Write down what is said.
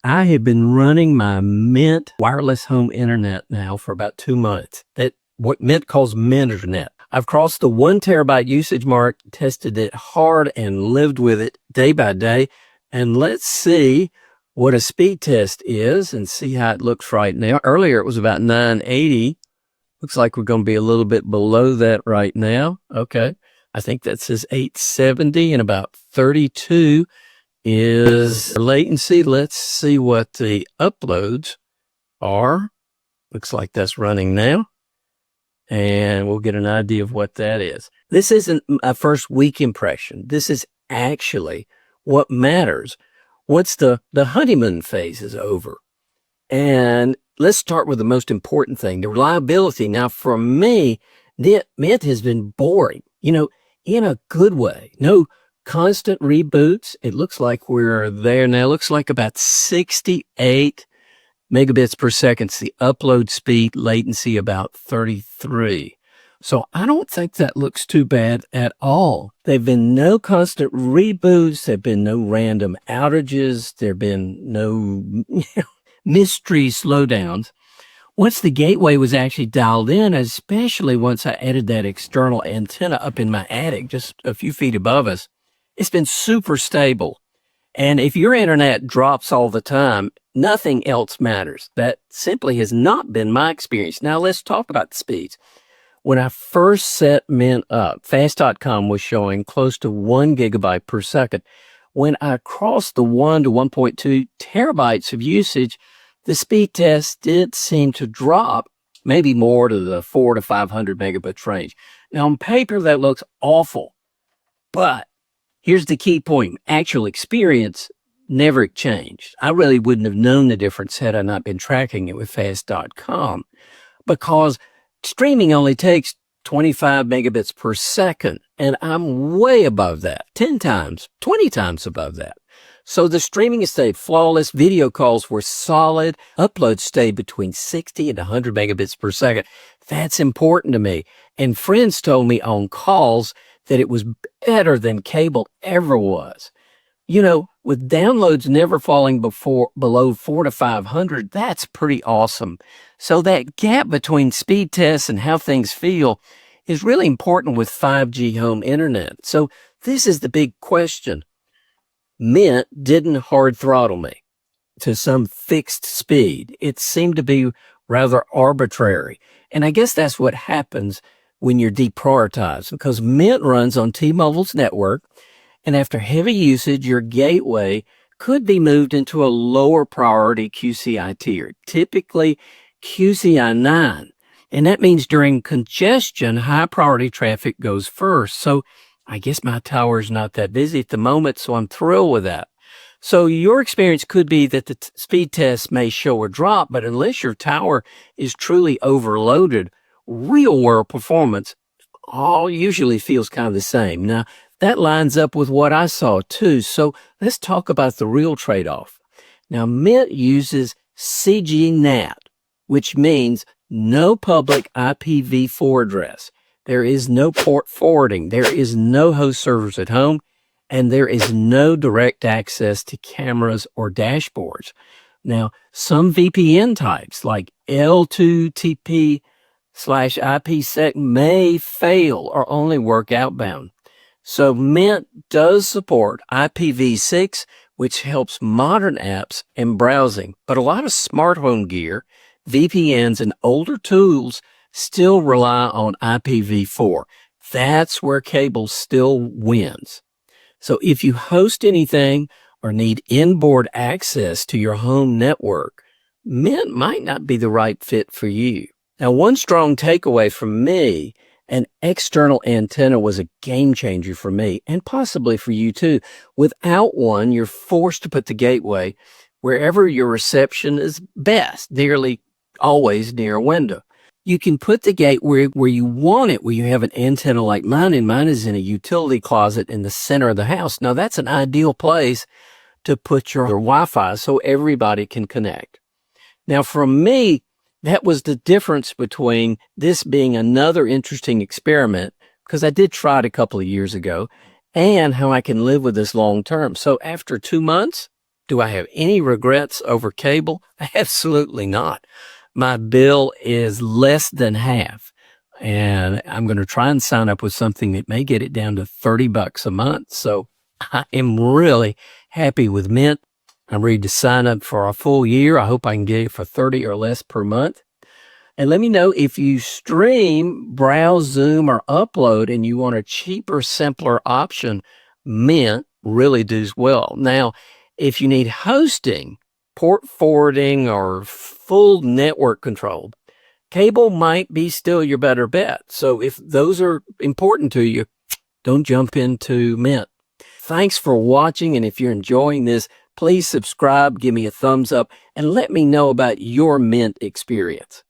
I have been running my Mint wireless home internet now for about 2 months. That what Mint calls Minternet. I've crossed the 1 terabyte usage mark, tested it hard and lived with it day by day. And let's see what a speed test is and see how it looks right now. Earlier it was about 980. Looks like we're going to be a little bit below that right now. Okay. I think that says 870 and about 32 is latency. Let's see what the uploads are. Looks like that's running now. And we'll get an idea of what that is. This isn't a first week impression. This is actually what matters. Once the honeymoon phase is over. And let's start with the most important thing, the reliability. Now, for me, Mint has been boring, in a good way. No constant reboots. It looks like we're there now. It looks like about 68 megabits per second. It's the upload speed, latency about 33. So I don't think that looks too bad at all. There have been no constant reboots. There have been no random outages. There have been no mystery slowdowns. Once the gateway was actually dialed in, especially once I added that external antenna up in my attic, just a few feet above us, it's been super stable. And if your internet drops all the time, nothing else matters. That simply has not been my experience. Now let's talk about the speeds. When I first set Mint up, fast.com was showing close to 1 gigabyte per second. When I crossed the 1 to 1.2 terabytes of usage, the speed test did seem to drop maybe more to the 400 to 500 megabits range. Now on paper, that looks awful, but here's the key point. Actual experience never changed. I really wouldn't have known the difference had I not been tracking it with fast.com, because streaming only takes 25 megabits per second, and I'm way above that, 10 times, 20 times above that. So the streaming stayed flawless, video calls were solid, uploads stayed between 60 and 100 megabits per second. That's important to me. And friends told me on calls that it was better than cable ever was. With downloads never falling below 400 to 500, that's pretty awesome. So that gap between speed tests and how things feel is really important with 5G home internet. So this is the big question. Mint didn't hard throttle me to some fixed speed. It seemed to be rather arbitrary. And I guess that's what happens when you're deprioritized, because Mint runs on T-Mobile's network. And after heavy usage, your gateway could be moved into a lower priority QCI tier, typically QCI 9. And that means during congestion, high priority traffic goes first. So I guess my tower is not that busy at the moment, so I'm thrilled with that. So your experience could be that the speed test may show a drop, but unless your tower is truly overloaded, real world performance all usually feels kind of the same. Now, that lines up with what I saw too. So let's talk about the real trade-off. Now, Mint uses CG Nat, which means no public IPv4 address. There is no port forwarding. There is no host servers at home, and there is no direct access to cameras or dashboards. Now, some VPN types like L2TP/IPsec may fail or only work outbound. So Mint does support IPv6, which helps modern apps and browsing, but a lot of smart home gear, VPNs, and older tools still rely on IPv4. That's where cable still wins. So if you host anything or need inboard access to your home network, Mint might not be the right fit for you. Now, one strong takeaway from me, an external antenna was a game changer for me and possibly for you too. Without one, you're forced to put the gateway wherever your reception is best, nearly always near a window. You can put the gate where you want it, where you have an antenna like mine, and mine is in a utility closet in the center of the house. Now, that's an ideal place to put your Wi-Fi so everybody can connect. Now, for me, that was the difference between this being another interesting experiment, because I did try it a couple of years ago, and how I can live with this long term. So after 2 months, Do I have any regrets over cable? Absolutely not. My bill is less than half, and I'm going to try and sign up with something that may get it down to $30 a month. So I am really happy with Mint. I'm ready to sign up for a full year. I hope I can get it for 30 or less per month. And let me know if you stream, browse, Zoom, or upload and you want a cheaper, simpler option. Mint really does well. Now, if you need hosting, port forwarding, or full network control, cable might be still your better bet. So if those are important to you, don't jump into Mint. Thanks for watching, and if you're enjoying this, please subscribe, give me a thumbs up, and let me know about your Mint experience.